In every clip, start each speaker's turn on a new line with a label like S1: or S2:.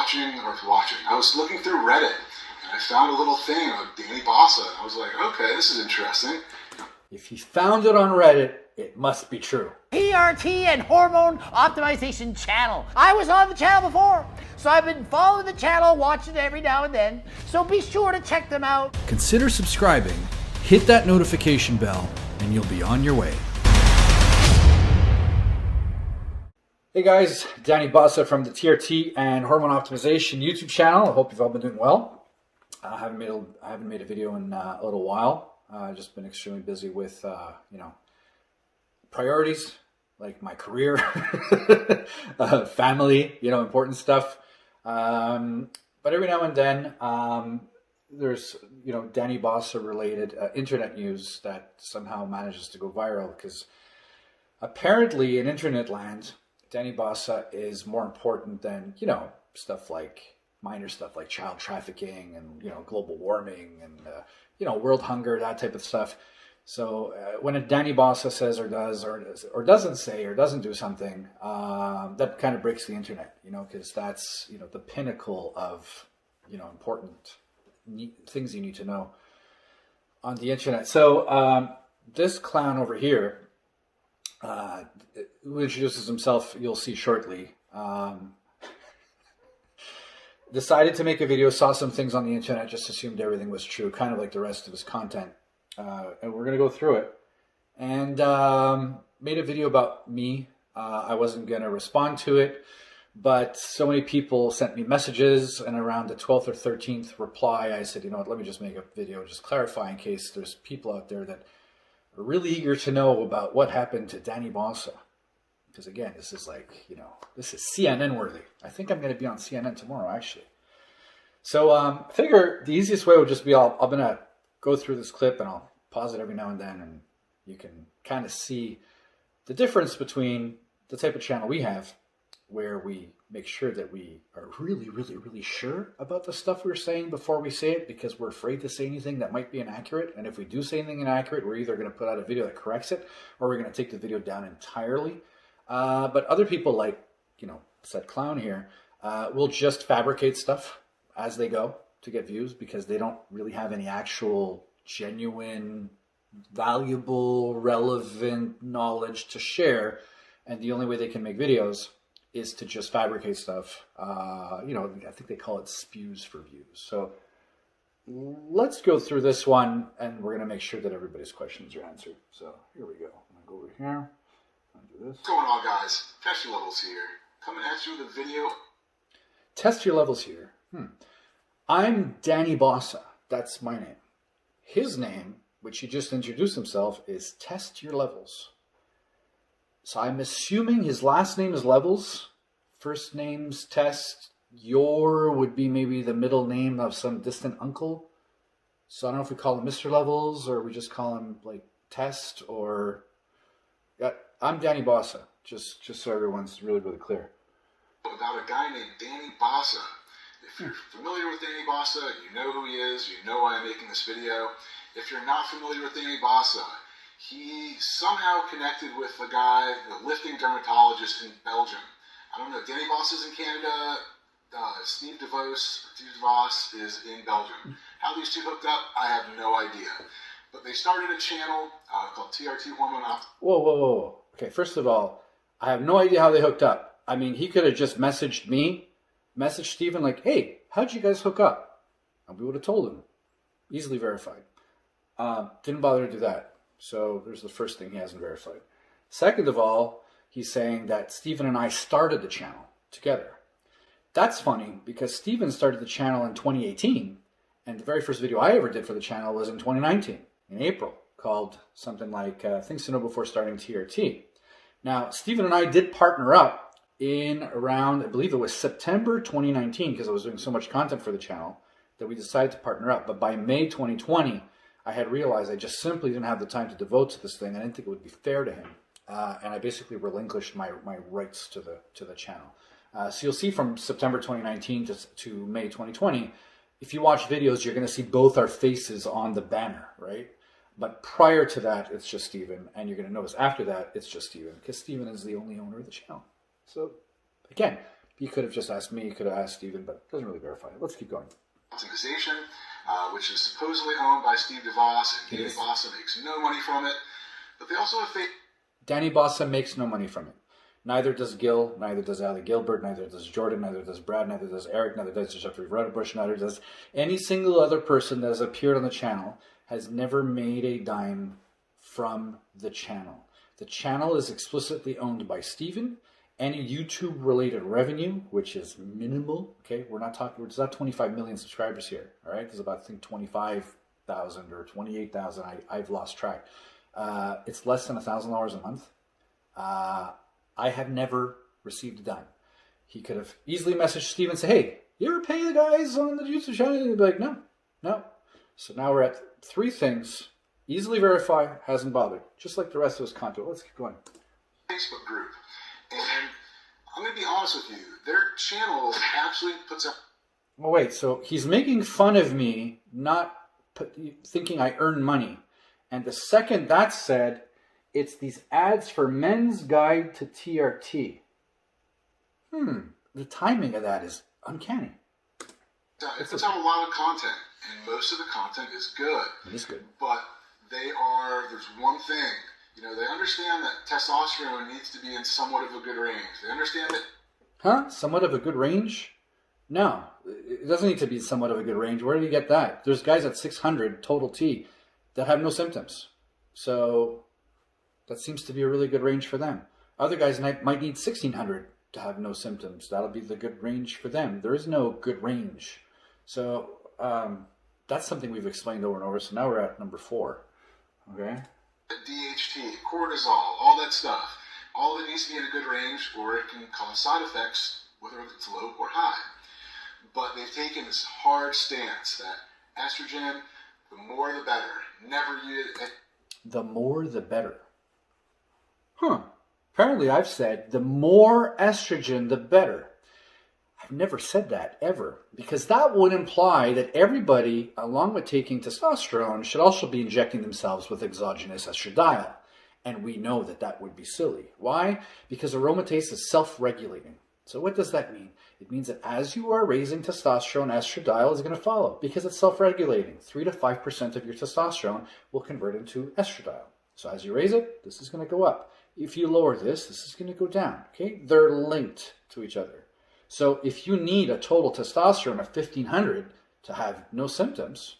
S1: I was looking through Reddit, and I found a little thing of Danny Bossa, and I was like, okay, this is interesting.
S2: If he found it on Reddit, it must be true.
S3: TRT and Hormone Optimization Channel. I was on the channel before, so I've been following the channel, watching it every now and then, so be sure to check them out.
S4: Consider subscribing, hit that notification bell, and you'll be on your way.
S2: Hey guys, Danny Bossa from the TRT and Hormone Optimization YouTube channel. I hope you've all been doing well. I haven't made a video in a little while. I've just been extremely busy with priorities like my career, family, important stuff. But every now and then there's Danny Bossa related internet news that somehow manages to go viral, because apparently in internet land, Danny Bossa is more important than, minor stuff like child trafficking and, global warming and, world hunger, that type of stuff. So when a Danny Bossa says or does or doesn't say or doesn't do something, that kind of breaks the internet, because that's, the pinnacle of, important things you need to know on the internet. So this clown over here, who introduces himself, you'll see shortly, decided to make a video, saw some things on the internet, just assumed everything was true, kind of like the rest of his content. And we're going to go through it. And made a video about me. I wasn't going to respond to it, but so many people sent me messages, and around the 12th or 13th reply, I said, let me just make a video, just clarify in case there's people out there that are really eager to know about what happened to Danny Bossa. Because again, this is like, this is CNN worthy. I think I'm going to be on CNN tomorrow, actually. So I figure the easiest way would just be, I'm going to go through this clip and I'll pause it every now and then, and you can kind of see the difference between the type of channel we have, where we make sure that we are really, really, really sure about the stuff we're saying before we say it, because we're afraid to say anything that might be inaccurate. And if we do say anything inaccurate, we're either going to put out a video that corrects it, or we're going to take the video down entirely. But other people like, said clown here, will just fabricate stuff as they go to get views, because they don't really have any actual genuine, valuable, relevant knowledge to share. And the only way they can make videos is to just fabricate stuff. I think they call it spews for views. So let's go through this one, and we're going to make sure that everybody's questions are answered. So here we go. I'm going to go over here. Do this.
S1: What's going on, guys? Test Your Levels here. Coming at you with a video.
S2: Test Your Levels here. I'm Danny Bossa. That's my name. His name, which he just introduced himself, is Test Your Levels. So I'm assuming his last name is Levels. First name's Test. Your would be maybe the middle name of some distant uncle. So I don't know if we call him Mr. Levels, or we just call him like Test, or... Yeah, I'm Danny Bossa, just so everyone's really, really clear.
S1: About a guy named Danny Bossa. If you're familiar with Danny Bossa, you know who he is, you know why I'm making this video. If you're not familiar with Danny Bossa, he somehow connected with a guy, a lifting dermatologist in Belgium. I don't know, Danny Bossa's in Canada, Steve DeVos is in Belgium. How these two hooked up, I have no idea. But they started a channel called TRT Hormone Optimization.
S2: Whoa. Okay, first of all, I have no idea how they hooked up. I mean, he could have just messaged me, messaged Steven like, hey, how'd you guys hook up? And we would have told him. Easily verified. Didn't bother to do that. So there's the first thing he hasn't verified. Second of all, he's saying that Steven and I started the channel together. That's funny, because Steven started the channel in 2018, and the very first video I ever did for the channel was in 2019, in April, called something like Things to Know Before Starting TRT. Now, Steven and I did partner up in around, I believe it was September 2019, because I was doing so much content for the channel, that we decided to partner up. But by May 2020, I had realized I just simply didn't have the time to devote to this thing. I didn't think it would be fair to him. And I basically relinquished my rights to the channel. So you'll see from September 2019 to May 2020, if you watch videos, you're going to see both our faces on the banner, right? But prior to that, it's just Steven. And you're going to notice after that, it's just Steven, because Steven is the only owner of the channel. So again, He could have just asked me, he could have asked Steven, but it doesn't really verify it. Let's keep going.
S1: Optimization, which is supposedly owned by Steve DeVos, and Danny Bossa makes no money from it. But they also have fake.
S2: Danny Bossa makes no money from it. Neither does Gil, neither does Ali Gilbert, neither does Jordan, neither does Brad, neither does Eric, neither does Jeffrey Rudderbush, neither does any single other person that has appeared on the channel has never made a dime from the channel. The channel is explicitly owned by Steven. Any YouTube-related revenue, which is minimal, okay? We're not talking, there's not 25 million subscribers here, all right? There's about, I think, 25,000 or 28,000. I've lost track. It's less than $1,000 a month. I have never received a dime. He could have easily messaged Steven and say, hey, you ever pay the guys on the YouTube channel? And he'd be like, no. So now we're at 3 things. Easily verify, hasn't bothered. Just like the rest of his content. Let's keep going.
S1: Facebook group. And I'm going to be honest with you, their channel actually puts up.
S2: Well, wait, so he's making fun of me, not thinking I earn money. And the second that's said, it's these ads for Men's Guide to TRT. The timing of that is uncanny.
S1: It puts out a lot of content, and most of the content is good.
S2: It is good.
S1: But there's one thing. You know, they understand that testosterone needs to be in somewhat of a good range. They understand that.
S2: Huh? Somewhat of a good range? No, it doesn't need to be somewhat of a good range. Where do you get that? There's guys at 600 total T that have no symptoms. So that seems to be a really good range for them. Other guys might need 1600 to have no symptoms. That'll be the good range for them. There is no good range. So that's something we've explained over and over. So now we're at number 4. Okay.
S1: DHT, cortisol, all that stuff. All of it needs to be in a good range, or it can cause side effects, whether it's low or high. But they've taken this hard stance that estrogen, the more the better. Never use it.
S2: The more the better. Apparently I've said the more estrogen, the better. I've never said that, ever. Because that would imply that everybody, along with taking testosterone, should also be injecting themselves with exogenous estradiol. And we know that that would be silly. Why? Because aromatase is self-regulating. So what does that mean? It means that as you are raising testosterone, estradiol is going to follow. Because it's self-regulating. 3 to 5% of your testosterone will convert into estradiol. So as you raise it, this is going to go up. If you lower this, this is going to go down. Okay? They're linked to each other. So if you need a total testosterone of 1500 to have no symptoms,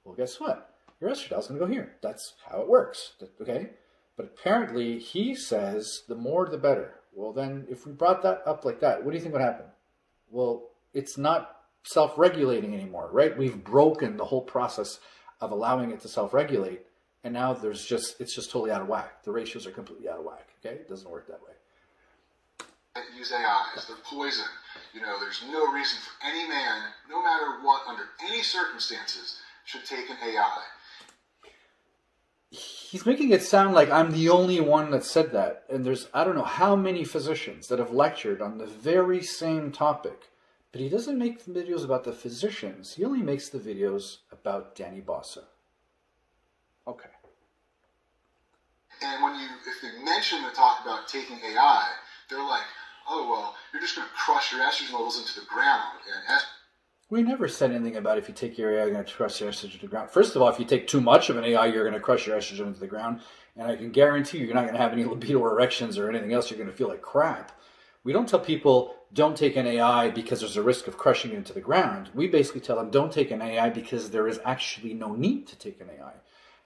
S2: well, guess what? Your estradiol is going to go here. That's how it works. Okay? But apparently he says the more the better. Well, then if we brought that up like that, what do you think would happen? Well, it's not self-regulating anymore, right? We've broken the whole process of allowing it to self-regulate. And now it's just totally out of whack. The ratios are completely out of whack. Okay? It doesn't work that way.
S1: Use AIs. They're poison. You know, there's no reason for any man, no matter what, under any circumstances, should take an AI.
S2: He's making it sound like I'm the only one that said that. And there's, I don't know how many physicians that have lectured on the very same topic. But he doesn't make videos about the physicians. He only makes the videos about Danny Bossa. Okay.
S1: And if they mention and talk about taking AI, they're like, oh, well, you're just going to crush your estrogen levels into the ground. And
S2: we never said anything about if you take your AI, you're going to crush your estrogen to the ground. First of all, if you take too much of an AI, you're going to crush your estrogen into the ground. And I can guarantee you're not going to have any libido or erections or anything else. You're going to feel like crap. We don't tell people don't take an AI because there's a risk of crushing it into the ground. We basically tell them don't take an AI because there is actually no need to take an AI.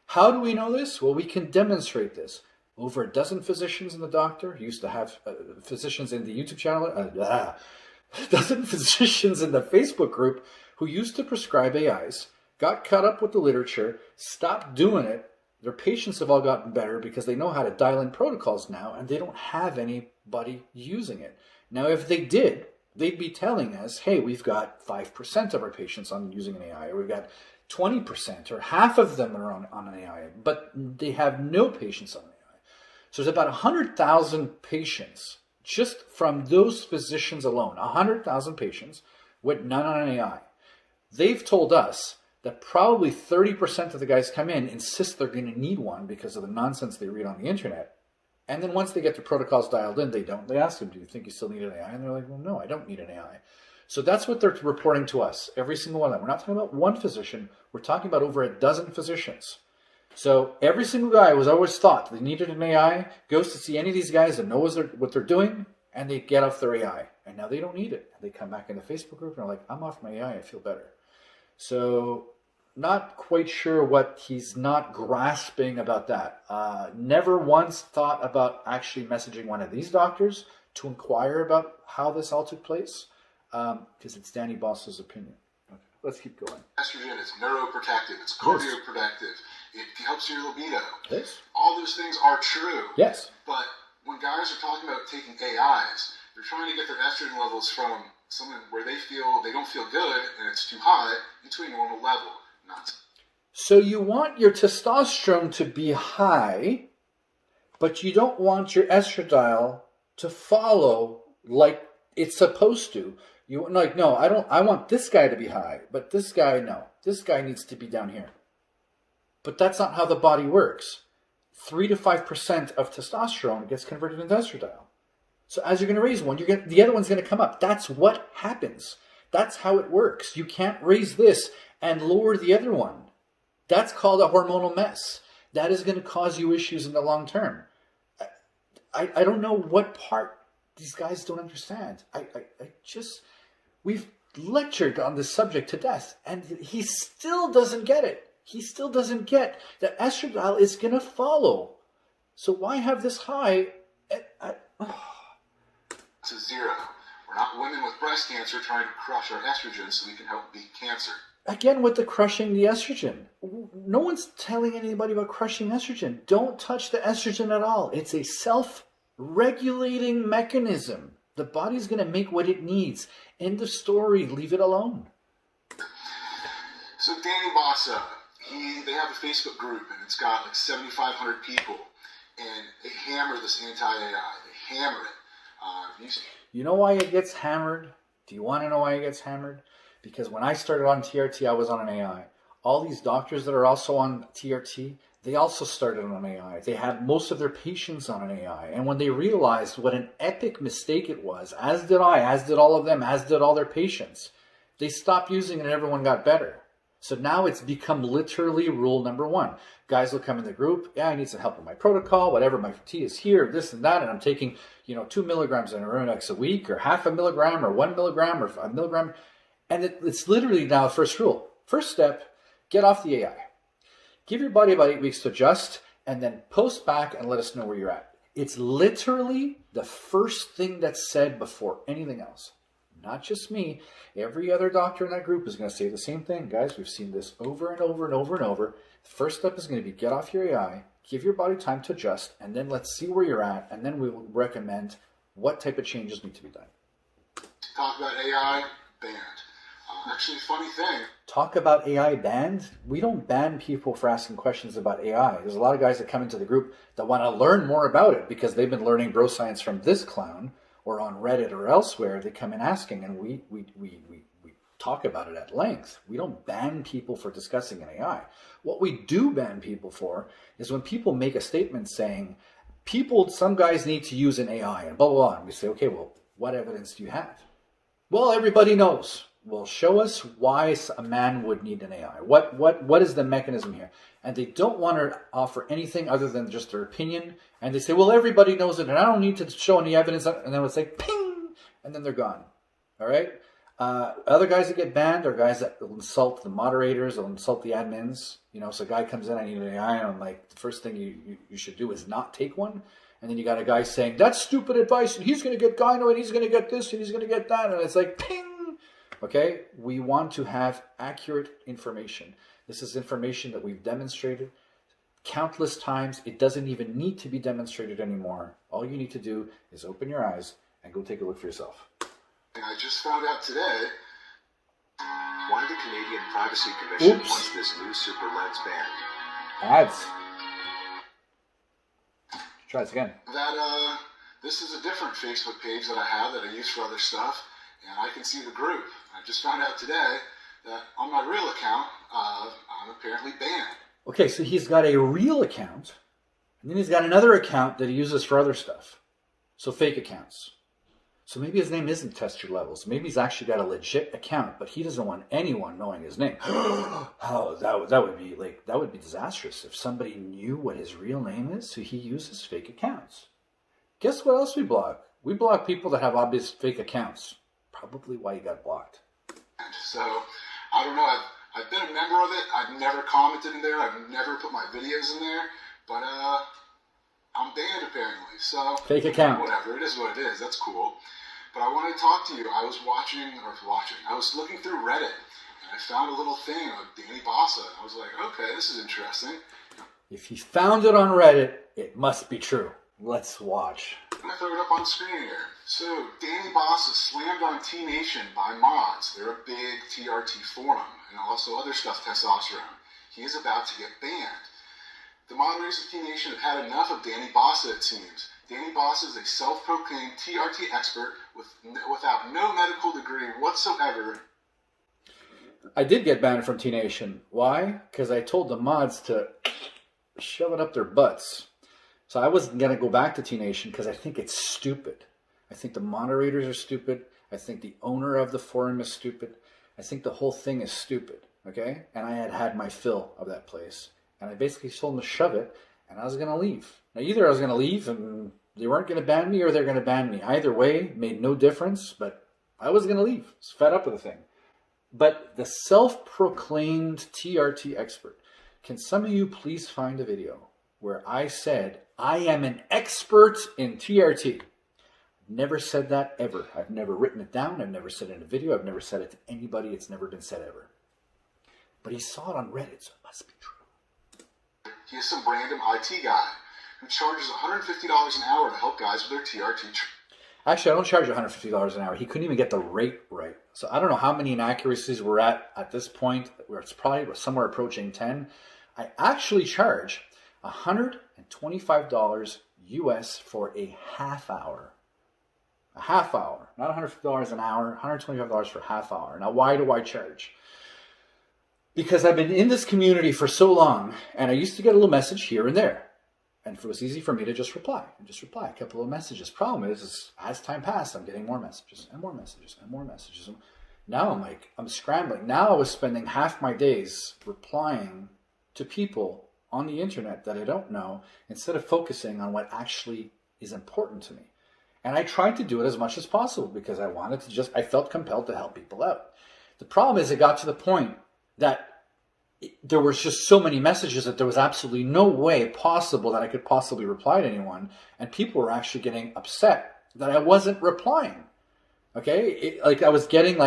S2: How do we know this? Well, we can demonstrate this. Over a dozen physicians in the doctor. He used to have physicians in the YouTube channel. A dozen physicians in the Facebook group who used to prescribe AIs, got caught up with the literature, stopped doing it. Their patients have all gotten better because they know how to dial in protocols now, and they don't have anybody using it. Now, if they did, they'd be telling us, hey, we've got 5% of our patients on using an AI, or we've got 20%, or half of them are on an AI, but they have no patients on an AI. So there's about 100,000 patients just from those physicians alone, 100,000 patients with none on an AI. They've told us that probably 30% of the guys come in, insist they're going to need one because of the nonsense they read on the internet. And then once they get the protocols dialed in, they don't. They ask them, do you think you still need an AI? And they're like, well, no, I don't need an AI. So that's what they're reporting to us, every single one of them. We're not talking about one physician. We're talking about over a dozen physicians. So every single guy was always thought they needed an AI, goes to see any of these guys that knows what they're doing, and they get off their AI. And now they don't need it. They come back in the Facebook group and are like, I'm off my AI, I feel better. So not quite sure what he's not grasping about that. Never once thought about actually messaging one of these doctors to inquire about how this all took place, because it's Danny Bossa's opinion. Okay, let's keep going.
S1: Estrogen is neuroprotective, it's cardioprotective, it helps your libido.
S2: Yes.
S1: All those things are true.
S2: Yes.
S1: But when guys are talking about taking AIs, they're trying to get their estrogen levels from something where they don't feel good and it's too high into a normal level.
S2: So you want your testosterone to be high, but you don't want your estradiol to follow like it's supposed to. You like, no, I want this guy to be high, but this guy, no. This guy needs to be down here. But that's not how the body works. 3 to 5% of testosterone gets converted into estradiol. So as you're going to raise one, the other one's going to come up. That's what happens. That's how it works. You can't raise this and lower the other one. That's called a hormonal mess. That is going to cause you issues in the long term. I don't know what part these guys don't understand. We've lectured on this subject to death, and he still doesn't get it. He still doesn't get that estradiol is going to follow. So why have this high?
S1: To zero. We're not women with breast cancer trying to crush our estrogen so we can help beat cancer.
S2: Again, with the crushing the estrogen. No one's telling anybody about crushing estrogen. Don't touch the estrogen at all. It's a self-regulating mechanism. The body's going to make what it needs. End of story. Leave it alone.
S1: So Danny Bossa, they have a Facebook group, and it's got like 7,500 people, and they hammer this anti-AI. They hammer it.
S2: You know why it gets hammered? Do you want to know why it gets hammered? Because when I started on TRT, I was on an AI. All these doctors that are also on TRT, they also started on an AI. They had most of their patients on an AI. And when they realized what an epic mistake it was, as did I, as did all of them, as did all their patients, they stopped using it and everyone got better. So now it's become literally rule number one. Guys will come in the group, yeah, I need some help with my protocol, whatever, my T is here, this and that, and I'm taking, 2 milligrams of Neuronex a week, or half a milligram, or 1 milligram, or a milligram. And it's literally now the first rule. First step, get off the AI. Give your body about 8 weeks to adjust, and then post back and let us know where you're at. It's literally the first thing that's said before anything else. Not just me. Every other doctor in that group is going to say the same thing. Guys, we've seen this over and over and over and over. The first step is going to be get off your AI, give your body time to adjust, and then let's see where you're at, and then we will recommend what type of changes need to be done.
S1: Talk about AI, banned. Actually, funny thing.
S2: Talk about AI banned? We don't ban people for asking questions about AI. There's a lot of guys that come into the group that want to learn more about it because they've been learning bro science from this clown or on Reddit or elsewhere. They come in asking, and we talk about it at length. We don't ban people for discussing an AI. What we do ban people for is when people make a statement saying, some guys need to use an AI and blah, blah, blah. And we say, okay, well, what evidence do you have? Well, everybody knows. Well, show us why a man would need an AI. What is the mechanism here? And they don't want to offer anything other than just their opinion. And they say, well, everybody knows it, and I don't need to show any evidence. And then it's like, ping, and then they're gone. All right? Other guys that get banned are guys that will insult the moderators, will insult the admins. So a guy comes in, I need an AI, and I'm like, the first thing you should do is not take one. And then you got a guy saying, that's stupid advice, and he's going to get gyno, and he's going to get this, and he's going to get that. And it's like, ping. Okay, we want to have accurate information. This is information that we've demonstrated countless times. It doesn't even need to be demonstrated anymore. All you need to do is open your eyes and go take a look for yourself.
S1: And I just found out today why the Canadian Privacy Commission wants this new super lens banned.
S2: Ads. Try this again.
S1: That this is a different Facebook page that I have that I use for other stuff, and I can see the group. I just found out today that on my real account, I'm apparently banned.
S2: Okay, so he's got a real account. And then he's got another account that he uses for other stuff. So fake accounts. So maybe his name isn't Test Your Levels. Maybe he's actually got a legit account, but he doesn't want anyone knowing his name. Oh, that would be disastrous if somebody knew what his real name is. So he uses fake accounts. Guess what else we block? We block people that have obvious fake accounts. Probably why he got blocked.
S1: So I don't know. I've been a member of it. I've never commented in there. I've never put my videos in there. But I'm banned apparently. So
S2: fake account.
S1: Whatever. It is what it is. That's cool. But I want to talk to you. I was I was looking through Reddit, and I found a little thing of Danny Bossa. I was like, okay, this is interesting.
S2: If he found it on Reddit, it must be true. Let's watch.
S1: I'm going to throw it up on screen here. So, Danny Bossa slammed on T-Nation by mods. They're a big TRT forum, and also other stuff, testosterone. He is about to get banned. The moderators of T-Nation have had enough of Danny Bossa, it seems. Danny Bossa is a self-proclaimed TRT expert without no medical degree whatsoever.
S2: I did get banned from T-Nation. Why? Because I told the mods to shove it up their butts. So I wasn't going to go back to T-Nation because I think it's stupid. I think the moderators are stupid. I think the owner of the forum is stupid. I think the whole thing is stupid, okay? And I had my fill of that place. And I basically told them to shove it, and I was going to leave. Now, either I was going to leave and they weren't going to ban me, or they're going to ban me. Either way, made no difference, but I was going to leave. I was fed up with the thing. But the self-proclaimed TRT expert, can some of you please find a video where I said, I am an expert in TRT? Never said that ever. I've never written it down. I've never said it in a video. I've never said it to anybody. It's never been said ever. But he saw it on Reddit, so it must be true.
S1: He is some random IT guy who charges $150 an hour to help guys with their TRT.
S2: Actually, I don't charge $150 an hour. He couldn't even get the rate right. So I don't know how many inaccuracies we're at this point, where it's probably somewhere approaching 10. I actually charge $125 US for a half hour. A half hour, not $150 an hour, $125 for a half hour. Now, why do I charge? Because I've been in this community for so long, and I used to get a little message here and there. And it was easy for me to just reply a couple of messages. Problem is as time passed, I'm getting more messages and more messages and more messages. Now I'm scrambling. Now I was spending half my days replying to people on the internet that I don't know, instead of focusing on what actually is important to me. And I tried to do it as much as possible because I felt compelled to help people out. The problem is it got to the point that there was just so many messages that there was absolutely no way possible that I could possibly reply to anyone. And people were actually getting upset that I wasn't replying. Okay? I was getting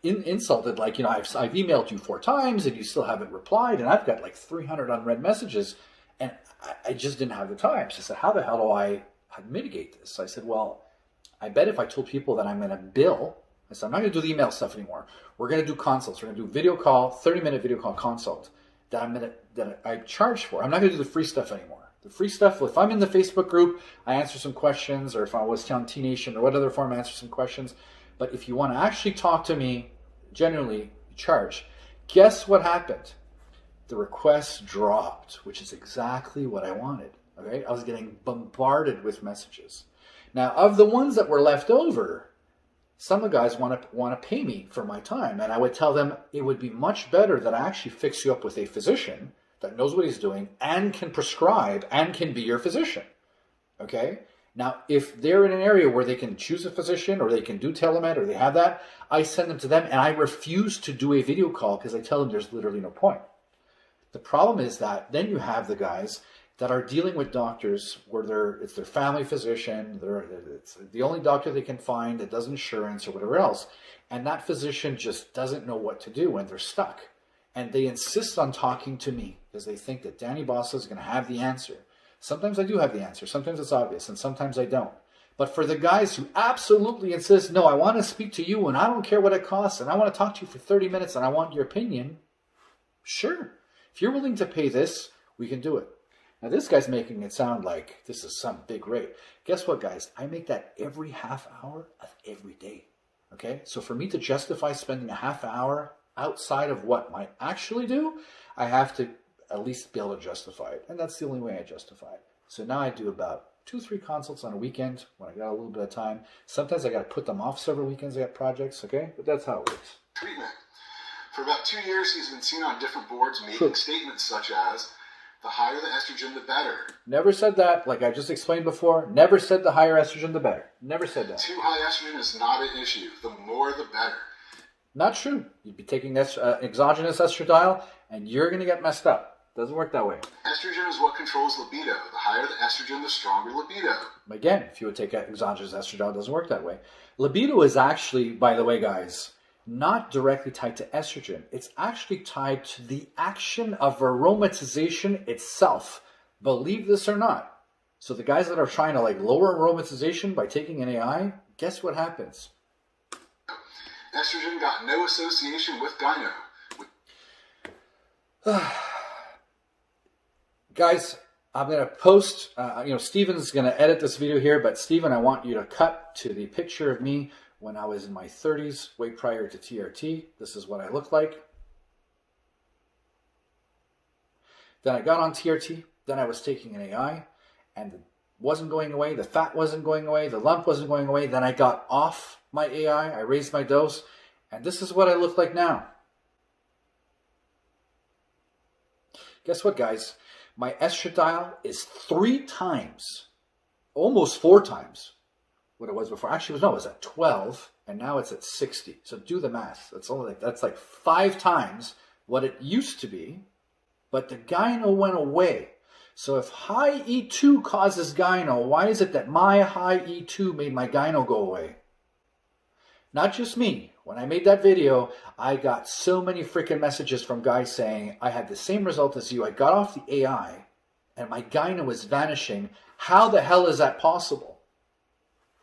S2: insulted. I've emailed you 4 times and you still haven't replied. And I've got 300 unread messages. And I just didn't have the time. So I said, how the hell do I mitigate this? So I said, well, I bet if I told people that I'm going to bill, I said, I'm not going to do the email stuff anymore. We're going to do consults. We're going to do video call, 30-minute video call consult that I charge for. I'm not going to do the free stuff anymore. The free stuff, if I'm in the Facebook group, I answer some questions, or if I was on T-Nation or what other form, I answer some questions. But if you want to actually talk to me, generally, you charge. Guess what happened? The requests dropped, which is exactly what I wanted. Okay? I was getting bombarded with messages. Now, of the ones that were left over, some of the guys want to pay me for my time. And I would tell them it would be much better that I actually fix you up with a physician that knows what he's doing and can prescribe and can be your physician. Okay? Now, if they're in an area where they can choose a physician or they can do telemed or they have that, I send them to them, and I refuse to do a video call because I tell them there's literally no point. The problem is that then you have the guys that are dealing with doctors where it's their family physician, it's the only doctor they can find that does insurance or whatever else, and that physician just doesn't know what to do and they're stuck. And they insist on talking to me because they think that Danny Bossa is going to have the answer. Sometimes I do have the answer, sometimes it's obvious, and sometimes I don't. But for the guys who absolutely insist, no, I want to speak to you and I don't care what it costs and I want to talk to you for 30 minutes and I want your opinion, sure. If you're willing to pay this, we can do it. Now, this guy's making it sound like this is some big rate. Guess what, guys? I make that every half hour of every day. Okay? So for me to justify spending a half hour outside of what I actually do, I have to at least be able to justify it. And that's the only way I justify it. So now I do about 2-3 consults on a weekend when I got a little bit of time. Sometimes I got to put them off several weekends. I got projects, okay? But that's how it works.
S1: Treatment. For about 2 years, he's been seen on different boards making statements such as, the higher the estrogen, the better.
S2: Never said that. Like I just explained before, never said the higher estrogen, the better. Never said that.
S1: Too high estrogen is not an issue. The more, the better.
S2: Not true. You'd be taking exogenous estradiol, and you're going to get messed up. Doesn't work that way.
S1: Estrogen is what controls libido. The higher the estrogen, the stronger libido.
S2: Again, if you would take exogenous estradiol, it doesn't work that way. Libido is actually, by the way, guys, not directly tied to estrogen. It's actually tied to the action of aromatization itself. Believe this or not. So the guys that are trying to lower aromatization by taking an AI, guess what happens?
S1: Estrogen got no association with gyno.
S2: Guys, I'm going to post, Steven's going to edit this video here, but Steven, I want you to cut to the picture of me when I was in my 30s, way prior to TRT. This is what I looked like. Then I got on TRT. Then I was taking an AI, and it wasn't going away. The fat wasn't going away. The lump wasn't going away. Then I got off my AI. I raised my dose, and this is what I look like now. Guess what, guys? My estradiol is 3 times, almost 4 times what it was before. Actually, no, it was at 12, and now it's at 60. So do the math. That's like 5 times what it used to be, but the gyno went away. So if high E2 causes gyno, why is it that my high E2 made my gyno go away? Not just me. When I made that video, I got so many freaking messages from guys saying, I had the same result as you. I got off the AI, and my gyno was vanishing. How the hell is that possible?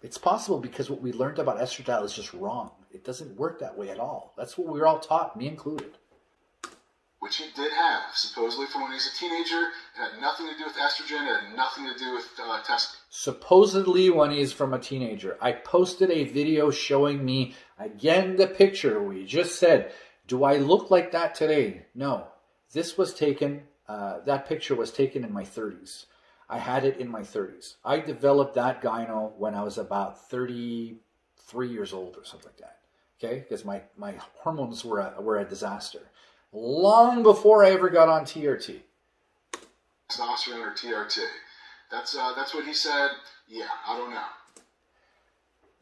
S2: It's possible because what we learned about estradiol is just wrong. It doesn't work that way at all. That's what we were all taught, me included.
S1: Which he did have, supposedly from when he was a teenager. It had nothing to do with estrogen. It had nothing to do with testing.
S2: Supposedly when he's from a teenager. I posted a video showing me, again, the picture we just said. Do I look like that today? No. This was taken, that picture was taken in my 30s. I had it in my 30s. I developed that gyno when I was about 33 years old or something like that. Okay? Because my hormones were a disaster. Long before I ever got on TRT.
S1: Testosterone or TRT. That's what he said. Yeah, I don't know.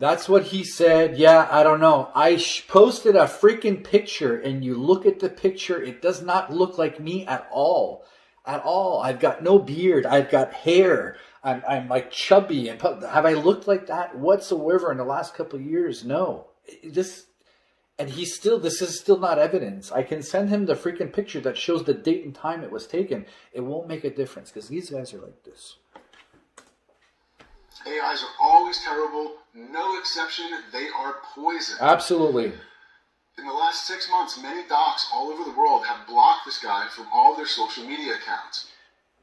S2: That's what he said. Yeah, I don't know. I posted a freaking picture, and you look at the picture, it does not look like me at all. At all. I've got no beard. I've got hair. I'm like chubby. And have I looked like that whatsoever in the last couple of years? No. And this is still not evidence. I can send him the freaking picture that shows the date and time it was taken. It won't make a difference because these guys are like this.
S1: AIs are always terrible. No exception. They are poison.
S2: Absolutely.
S1: In the last 6 months, many docs all over the world have blocked this guy from all of their social media accounts.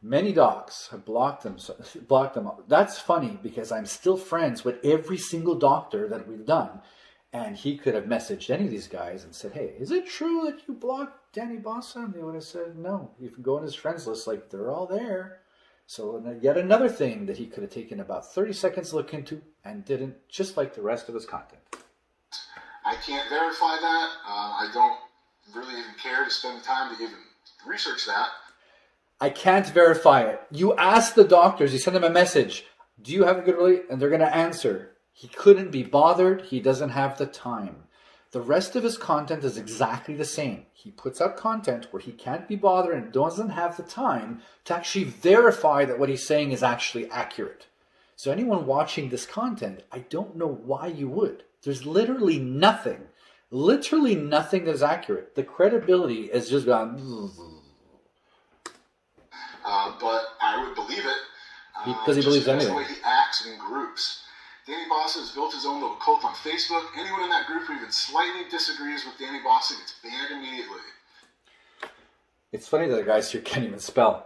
S2: Many docs have blocked them. That's funny because I'm still friends with every single doctor that we've done. And he could have messaged any of these guys and said, hey, is it true that you blocked Danny Bossa? And they would have said, no. You can go on his friends list, like, they're all there. So yet another thing that he could have taken about 30 seconds to look into and didn't, just like the rest of his content.
S1: I can't verify that. I don't really even care to spend the time to even research that.
S2: I can't verify it. You ask the doctors, you send them a message, do you have a good relationship? And they're going to answer. He couldn't be bothered. He doesn't have the time. The rest of his content is exactly the same. He puts out content where he can't be bothered and doesn't have the time to actually verify that what he's saying is actually accurate. So anyone watching this content, I don't know why you would. There's literally nothing that is accurate. The credibility is just gone.
S1: But I would believe it.
S2: Because he believes anything.
S1: The way he acts in groups. Danny Bossa has built his own little cult on Facebook. Anyone in that group who even slightly disagrees with Danny Bossa gets banned immediately.
S2: It's funny that the guys here can't even spell.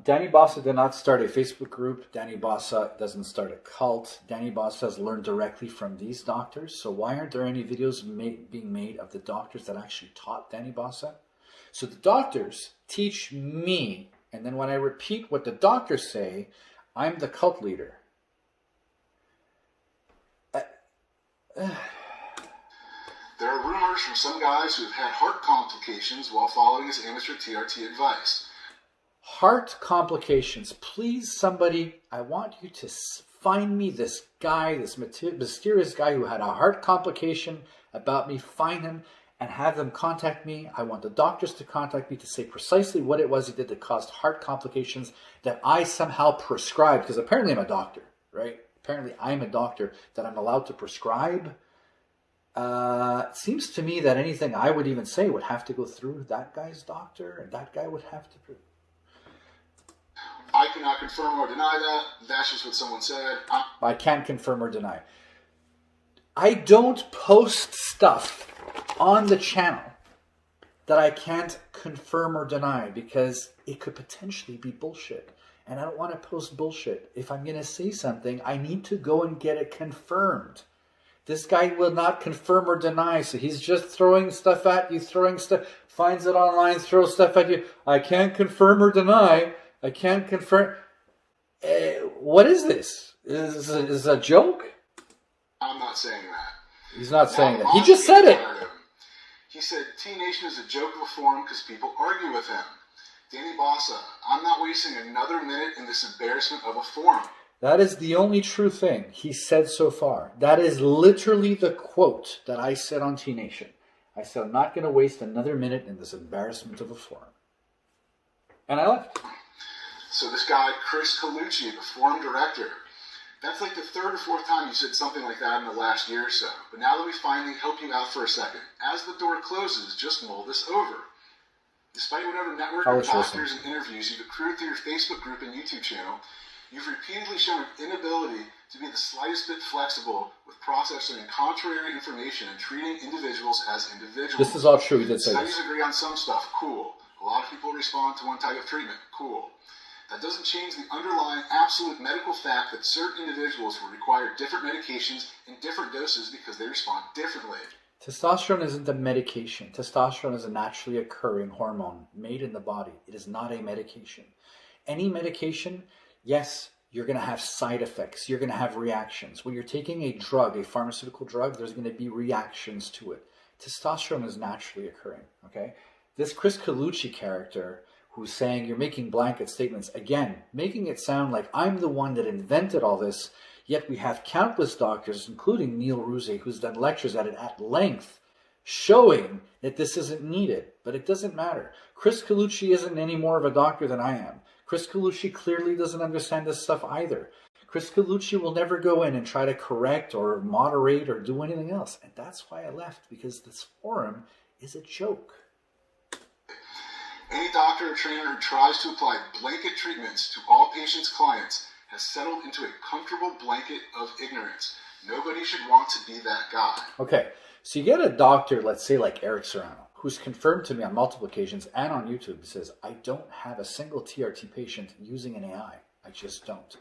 S2: Danny Bossa did not start a Facebook group. Danny Bossa doesn't start a cult. Danny Bossa has learned directly from these doctors. So why aren't there any videos being made of the doctors that actually taught Danny Bossa? So the doctors teach me, and then when I repeat what the doctors say, I'm the cult leader.
S1: There are rumors from some guys who have had heart complications while following his amateur TRT advice.
S2: Heart complications. Please, somebody, I want you to find me this guy, this mysterious guy who had a heart complication about me. Find him and have them contact me. I want the doctors to contact me to say precisely what it was he did that caused heart complications that I somehow prescribed. Because apparently I'm a doctor, right? Apparently I'm a doctor that I'm allowed to prescribe. It seems to me that anything I would even say would have to go through that guy's doctor, and that guy would have to...
S1: I cannot confirm or deny that. That's just what someone said.
S2: I can't confirm or deny. I don't post stuff on the channel that I can't confirm or deny because it could potentially be bullshit. And I don't want to post bullshit. If I'm going to say something, I need to go and get it confirmed. This guy will not confirm or deny, so he's just throwing stuff at you, finds it online, throws stuff at you. I can't confirm or deny. I can't confirm. What is this? Is this a joke?
S1: I'm not saying that.
S2: He's not saying that. He just said it.
S1: He said T-Nation is a joke of a forum because people argue with him. Danny Bossa, I'm not wasting another minute in this embarrassment of a forum.
S2: That is the only true thing he said so far. That is literally the quote that I said on T-Nation. I said, I'm not going to waste another minute in this embarrassment of a forum. And I left.
S1: So this guy, Chris Colucci, the forum director, that's like the third or fourth time you said something like that in the last year or so. But now let me finally help you out for a second. As the door closes, just mull this over. Despite whatever network of doctors and interviews you've accrued through your Facebook group and YouTube channel, you've repeatedly shown an inability to be the slightest bit flexible with processing contrary information and treating individuals as individuals.
S2: This is all true. He did say
S1: Studies
S2: this.
S1: agree on some stuff. Cool. A lot of people respond to one type of treatment. Cool. That doesn't change the underlying absolute medical fact that certain individuals will require different medications in different doses because they respond differently.
S2: Testosterone isn't a medication. Testosterone is a naturally occurring hormone made in the body. It is not a medication. Any medication, yes, you're going to have side effects. You're going to have reactions. When you're taking a drug, a pharmaceutical drug, there's going to be reactions to it. Testosterone is naturally occurring, okay? This Chris Colucci character who's saying you're making blanket statements, again, making it sound like I'm the one that invented all this, yet we have countless doctors, including Neil Ruzzi, who's done lectures at it at length, showing that this isn't needed. But it doesn't matter. Chris Colucci isn't any more of a doctor than I am. Chris Colucci clearly doesn't understand this stuff either. Chris Colucci will never go in and try to correct or moderate or do anything else. And that's why I left, because this forum is a joke.
S1: Any doctor or trainer who tries to apply blanket treatments to all patients' clients has settled into a comfortable blanket of ignorance. Nobody should want to be that guy.
S2: Okay, so you get a doctor, let's say like Eric Serrano, who's confirmed to me on multiple occasions and on YouTube, who says, I don't have a single TRT patient using an AI. I just don't.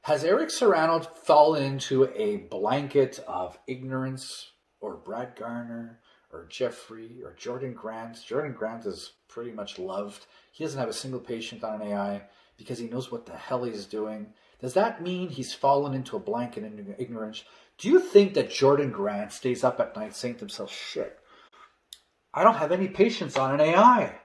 S2: Has Eric Serrano fallen into a blanket of ignorance, or Brad Garner, or Jeffrey, or Jordan Grant? Jordan Grant is pretty much loved. He doesn't have a single patient on an AI because he knows what the hell he's doing. Does that mean he's fallen into a blanket in ignorance? Do you think that Jordan Grant stays up at night saying to himself, shit, I don't have any patients on an AI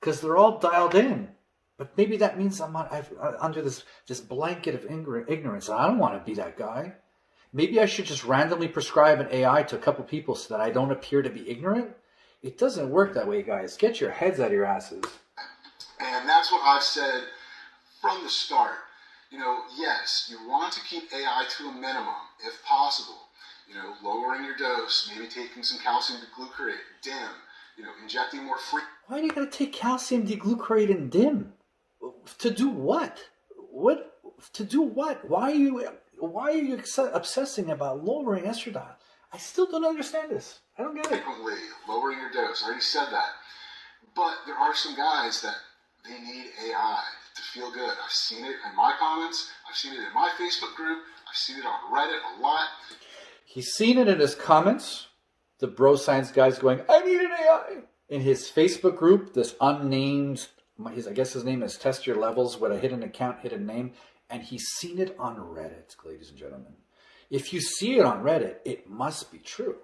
S2: because they're all dialed in. But maybe that means I'm under this blanket of ignorance. And I don't want to be that guy. Maybe I should just randomly prescribe an AI to a couple people so that I don't appear to be ignorant. It doesn't work that way, guys. Get your heads out of your asses.
S1: And that's what I've said from the start. You know, yes, you want to keep AI to a minimum, if possible. You know, lowering your dose, maybe taking some calcium deglucarate, DIM, you know, injecting more free.
S2: Why do you got to take calcium deglucarate and DIM? To do what? To do what? Why are you obsessing about lowering estrogen? I still don't understand this. I don't get it.
S1: Frequently, lowering your dose. I already said that. But there are some guys that they need AI to feel good. I've seen it in my comments. I've seen it in my Facebook group. I've seen it on Reddit a lot.
S2: He's seen it in his comments. The bro science guy's going, I need an AI. In his Facebook group, this unnamed, I guess his name is Test Your Levels with a hidden account, hidden name. And he's seen it on Reddit, ladies and gentlemen. If you see it on Reddit, it must be true.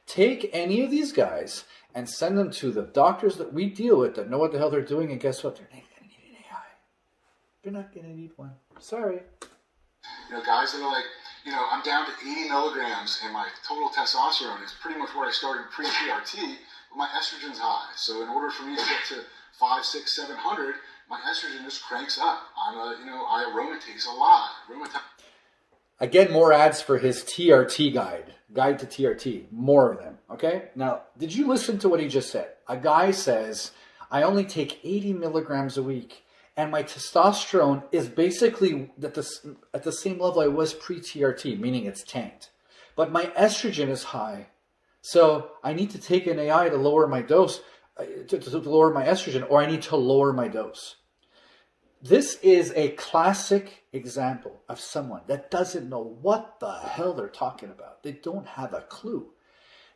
S2: Take any of these guys and send them to the doctors that we deal with that know what the hell they're doing, and guess what? They're not going to need an AI. They're not going to need one. Sorry.
S1: You know, guys that are like, you know, I'm down to 80 milligrams and my total testosterone is pretty much where I started pre-TRT, but my estrogen's high. So in order for me to get to 500, 600, 700, my estrogen just cranks up. I aromatase a lot.
S2: Again, more ads for his TRT guide to TRT, more of them, okay? Now, did you listen to what he just said? A guy says, I only take 80 milligrams a week, and my testosterone is basically at the same level I was pre-TRT, meaning it's tanked. But my estrogen is high, so I need to take an AI to lower my dose, to lower my estrogen, or I need to lower my dose. This is a classic example of someone that doesn't know what the hell they're talking about. They don't have a clue.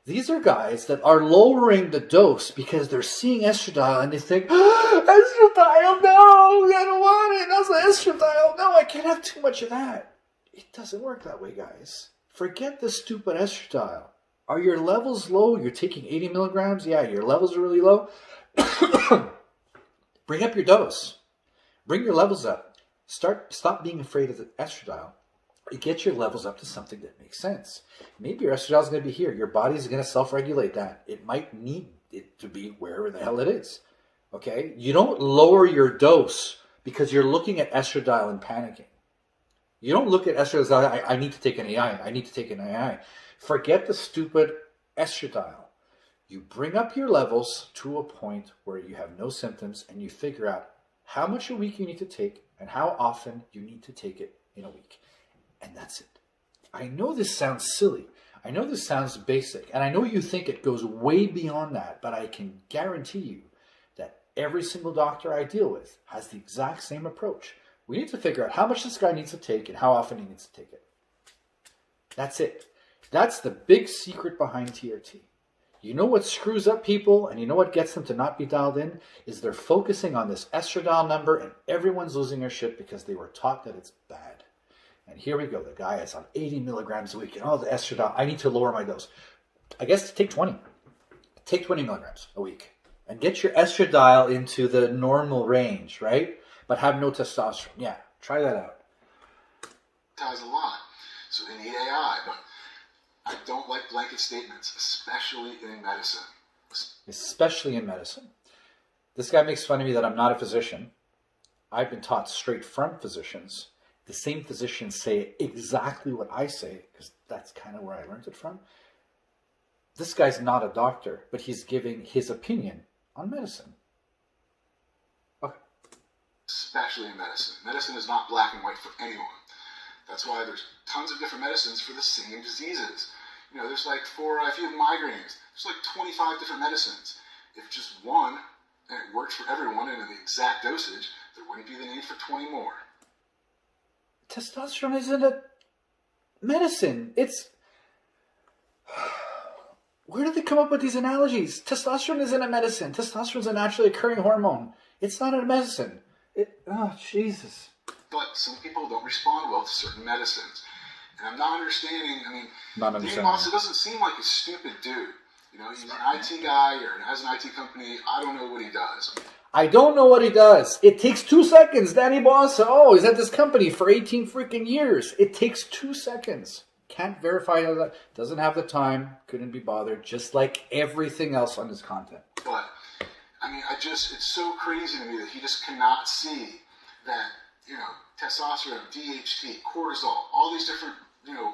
S2: These are guys that are lowering the dose because they're seeing estradiol and they think, estradiol, no, I don't want it. That's estradiol. No, I can't have too much of that. It doesn't work that way, guys. Forget the stupid estradiol. Are your levels low? You're taking 80 milligrams? Yeah, your levels are really low. Bring up your dose. Bring your levels up. Stop being afraid of the estradiol. Get your levels up to something that makes sense. Maybe your estradiol is going to be here. Your body's going to self-regulate that. It might need it to be wherever the hell it is. Okay? You don't lower your dose because you're looking at estradiol and panicking. You don't look at estradiol, I need to take an AI. I need to take an AI. Forget the stupid estradiol. You bring up your levels to a point where you have no symptoms and you figure out how much a week you need to take and how often you need to take it in a week. And that's it. I know this sounds silly. I know this sounds basic. And I know you think it goes way beyond that, but I can guarantee you that every single doctor I deal with has the exact same approach. We need to figure out how much this guy needs to take and how often he needs to take it. That's it. That's the big secret behind TRT. You know what screws up people and you know what gets them to not be dialed in is they're focusing on this estradiol number and everyone's losing their shit because they were taught that it's bad. And here we go. The guy is on 80 milligrams a week and all the estradiol. I need to lower my dose. I guess take 20. Take 20 milligrams a week and get your estradiol into the normal range, right? But have no testosterone. Yeah, try that out.
S1: Ties a lot. So they need AI, but I don't like blanket statements, especially in medicine.
S2: Especially in medicine. This guy makes fun of me that I'm not a physician. I've been taught straight from physicians. The same physicians say exactly what I say, because that's kind of where I learned it from. This guy's not a doctor, but he's giving his opinion on medicine. Okay.
S1: Especially in medicine. Medicine is not black and white for anyone. That's why there's tons of different medicines for the same diseases. You know, there's like if you have migraines, there's like 25 different medicines. If just one, and it works for everyone and in the exact dosage, there wouldn't be the need for 20 more.
S2: Testosterone isn't a medicine. It's... Where did they come up with these analogies? Testosterone isn't a medicine. Testosterone is a naturally occurring hormone. It's not a medicine. Oh, Jesus.
S1: But some people don't respond well to certain medicines. And I'm not understanding, Danny Bossa doesn't seem like a stupid dude. You know, he's an IT guy or has an IT company. I don't know what he does.
S2: I don't know what he does. It takes 2 seconds. Danny Bossa, he's at this company for 18 freaking years. It takes 2 seconds. Can't verify that. Doesn't have the time. Couldn't be bothered. Just like everything else on his content.
S1: But, it's so crazy to me that he just cannot see that, testosterone, DHT, cortisol, all these different,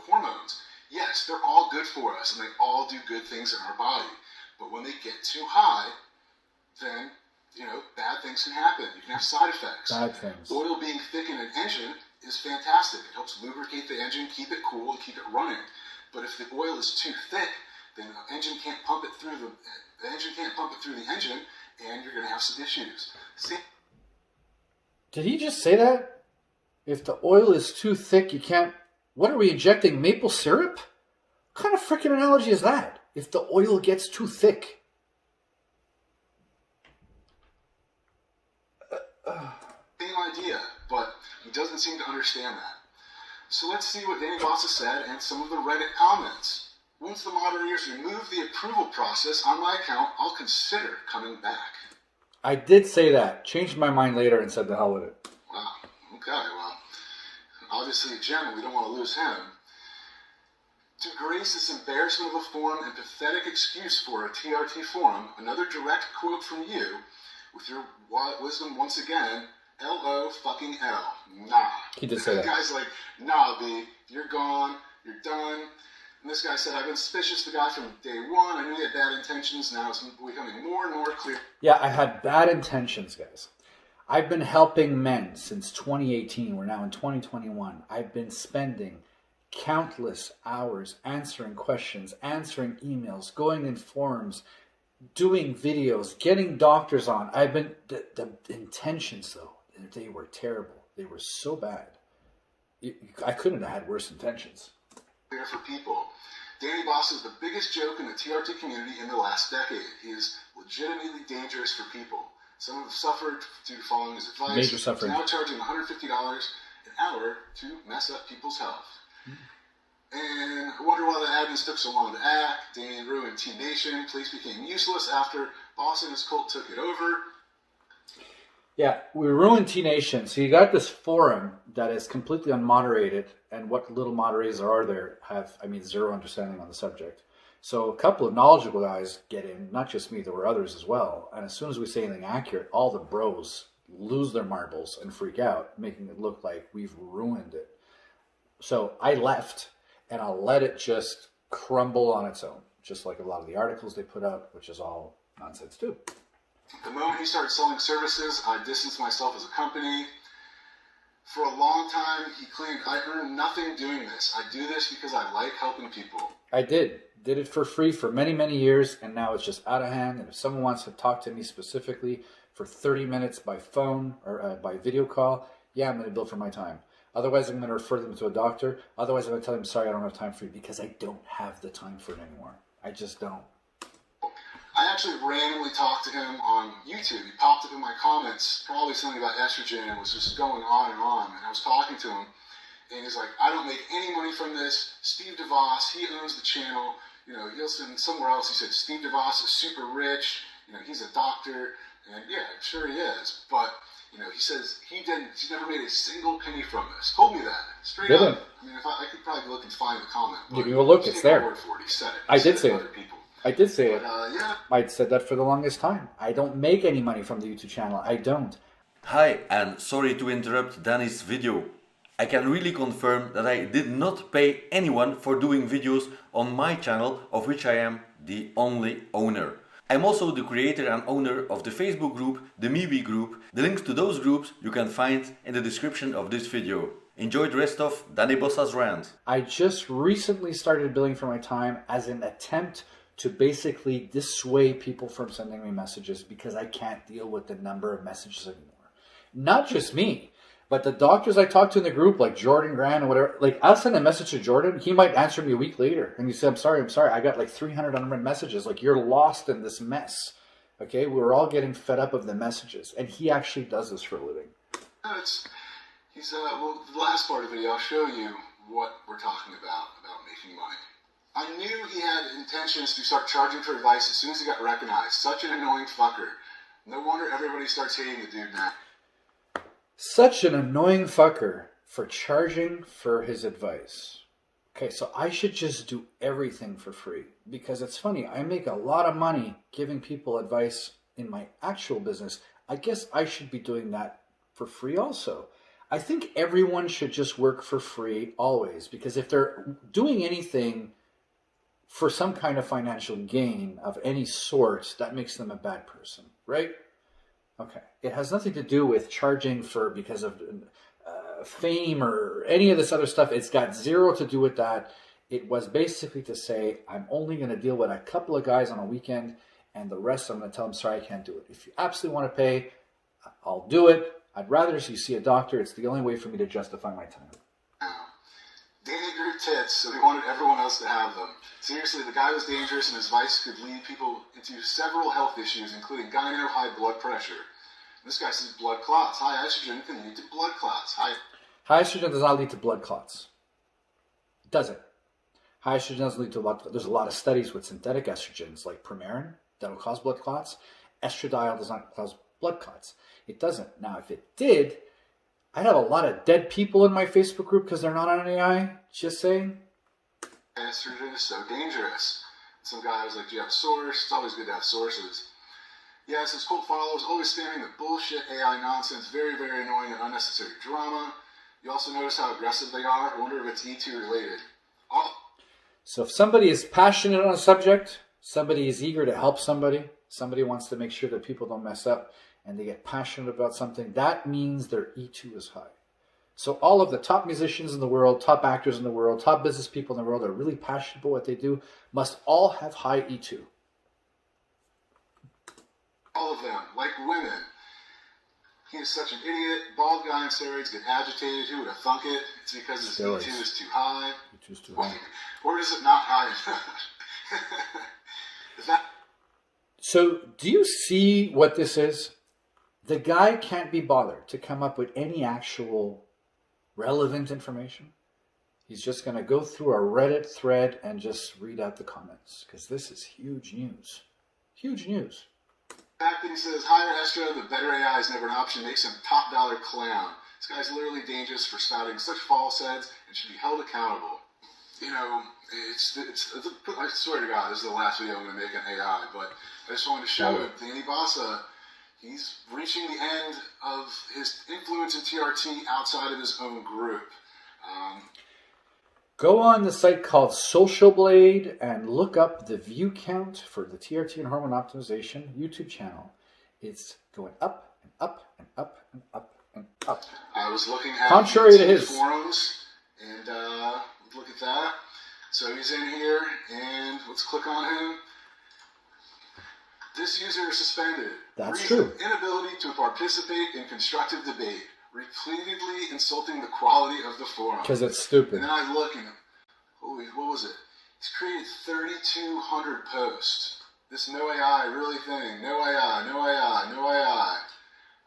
S1: hormones, yes, they're all good for us and they all do good things in our body. But when they get too high, then, bad things can happen. You can have side effects.
S2: Bad things.
S1: Oil being thick in an engine is fantastic. It helps lubricate the engine, keep it cool, and keep it running. But if the oil is too thick, then the engine can't pump it through the engine, and you're going to have some issues. See?
S2: Did he just say that? If the oil is too thick, you can't... What are we injecting? Maple syrup? What kind of freaking analogy is that? If the oil gets too thick.
S1: Same idea, but He doesn't seem to understand that. So let's see what Danny Bossa said and some of the Reddit comments. Once the moderators remove the approval process on my account, I'll consider coming back.
S2: I did say that. Changed my mind later and said the hell with it.
S1: Wow. Okay, well, obviously Jim, we don't want to lose him. To grace this embarrassment of a forum and pathetic excuse for a TRT forum, another direct quote from you, with your wisdom once again, L-O fucking L. Nah.
S2: He did say that.
S1: The guy's like, nah, B, you're gone, you're done. And this guy said, I've been suspicious of the guy from day one. I knew he had bad intentions. Now it's becoming more and more clear.
S2: Yeah, I had bad intentions, guys. I've been helping men since 2018. We're now in 2021. I've been spending countless hours answering questions, answering emails, going in forums, doing videos, getting doctors on. The intentions, though, they were terrible. They were so bad. I couldn't have had worse intentions.
S1: For people. Danny Bossa is the biggest joke in the TRT community in the last decade. He is legitimately dangerous for people. Some have suffered due to following his advice.
S2: Major suffering.
S1: He's now charging $150 an hour to mess up people's health. And I wonder why the admins took so long to act. Danny ruined T-Nation. Police became useless after Bossa and his cult took it over.
S2: Yeah, we ruined T-Nation. So you got this forum that is completely unmoderated, and what little moderators are there have, zero understanding on the subject. So a couple of knowledgeable guys get in, not just me, there were others as well. And as soon as we say anything accurate, all the bros lose their marbles and freak out, making it look like we've ruined it. So I left, and I'll let it just crumble on its own, just like a lot of the articles they put out, which is all nonsense too.
S1: The moment he started selling services, I distanced myself as a company. For a long time, he claimed, I earn nothing doing this. I do this because I like helping people.
S2: I did it for free for many, many years, and now it's just out of hand. And if someone wants to talk to me specifically for 30 minutes by phone or by video call, yeah, I'm going to bill for my time. Otherwise, I'm going to refer them to a doctor. Otherwise, I'm going to tell them, sorry, I don't have time for you, because I don't have the time for it anymore. I just don't.
S1: I actually randomly talked to him on YouTube. He popped up in my comments, probably something about estrogen, and was just going on. And I was talking to him, and he's like, I don't make any money from this. Steve DeVos, he owns the channel. He'll send somewhere else. He said, Steve DeVos is super rich. He's a doctor. And yeah, I'm sure he is. But, he says he's never made a single penny from this. Told me that. Straight up. If I could probably look and find the comment.
S2: You can go look, it's there.
S1: Word for it. He said it.
S2: I did say it. I did say it.
S1: Yeah.
S2: I said that for the longest time. I don't make any money from the YouTube channel. I don't.
S5: Hi, and sorry to interrupt Danny's video. I can really confirm that I did not pay anyone for doing videos on my channel, of which I am the only owner. I'm also the creator and owner of the Facebook group, the MeWe group. The links to those groups you can find in the description of this video. Enjoy the rest of Danny Bossa's rant.
S2: I just recently started billing for my time as an attempt to basically dissuade people from sending me messages, because I can't deal with the number of messages anymore. Not just me, but the doctors I talk to in the group, like Jordan Grant or whatever. Like, I'll send a message to Jordan, he might answer me a week later, and he said, I'm sorry, I got like 300 unread messages. Like, you're lost in this mess. Okay, we're all getting fed up of the messages, and he actually does this for a living.
S1: The last part of the video, I'll show you what we're talking about making money. I knew he had intentions to start charging for advice as soon as he got recognized. Such an annoying fucker. No wonder everybody starts hating the dude now.
S2: Such an annoying fucker for charging for his advice. Okay, so I should just do everything for free, because it's funny, I make a lot of money giving people advice in my actual business. I guess I should be doing that for free also. I think everyone should just work for free always, because if they're doing anything for some kind of financial gain of any sort, that makes them a bad person, right? Okay. It has nothing to do with charging because of fame or any of this other stuff. It's got zero to do with that. It was basically to say, I'm only going to deal with a couple of guys on a weekend, and the rest I'm going to tell them, sorry, I can't do it. If you absolutely want to pay, I'll do it. I'd rather you see a doctor. It's the only way for me to justify my time.
S1: Danny grew tits, so he wanted everyone else to have them. Seriously, the guy was dangerous, and his advice could lead people into several health issues, including gyno, high blood pressure. And this guy says blood clots. High estrogen can lead to blood clots.
S2: High estrogen does not lead to blood clots. It doesn't. High estrogen doesn't lead to there's a lot of studies with synthetic estrogens like Premarin that'll cause blood clots. Estradiol does not cause blood clots. It doesn't. Now, if it did, I'd have a lot of dead people in my Facebook group because they're not on AI. Just saying.
S1: Estrogen is so dangerous. Some guy was like, do you have a source? It's always good to have sources. Yes, his cult followers always spamming the bullshit AI nonsense. Very, very annoying and unnecessary drama. You also notice how aggressive they are. I wonder if it's E2 related.
S2: So if somebody is passionate on a subject, somebody is eager to help somebody wants to make sure that people don't mess up, and they get passionate about something, that means their E2 is high. So all of the top musicians in the world, top actors in the world, top business people in the world that are really passionate about what they do must all have high E2.
S1: All of them, like women. He is such an idiot. Bald guy on steroids get agitated. Who would have thunk it? It's because his
S2: Steroids.
S1: E2 is too high.
S2: E2 is too high.
S1: Or is it not high enough? Is that...
S2: So do you see what this is? The guy can't be bothered to come up with any actual relevant information. He's just going to go through a Reddit thread and just read out the comments, because this is huge news. Huge news.
S1: The fact that he says higher estro, the better AI is never an option, makes him top dollar clown. This guy's literally dangerous for spouting such falsehoods and should be held accountable. You know, I swear to God, this is the last video I'm going to make on AI, but I just wanted to show that Danny Bossa, he's reaching the end of his influence in TRT outside of his own group.
S2: Go on the site called Social Blade and look up the view count for the TRT and Hormone Optimization YouTube channel. It's going up and up and up and up and up.
S1: I was looking at
S2: contrary to his
S1: forums, and look at that. So he's in here, and let's click on him. This user is suspended.
S2: That's
S1: Reason,
S2: true.
S1: Inability to participate in constructive debate. Repeatedly insulting the quality of the forum.
S2: Because it's stupid.
S1: And then I look and, holy, what was it? He's created 3,200 posts. This no AI really thing. No AI, no AI, no AI.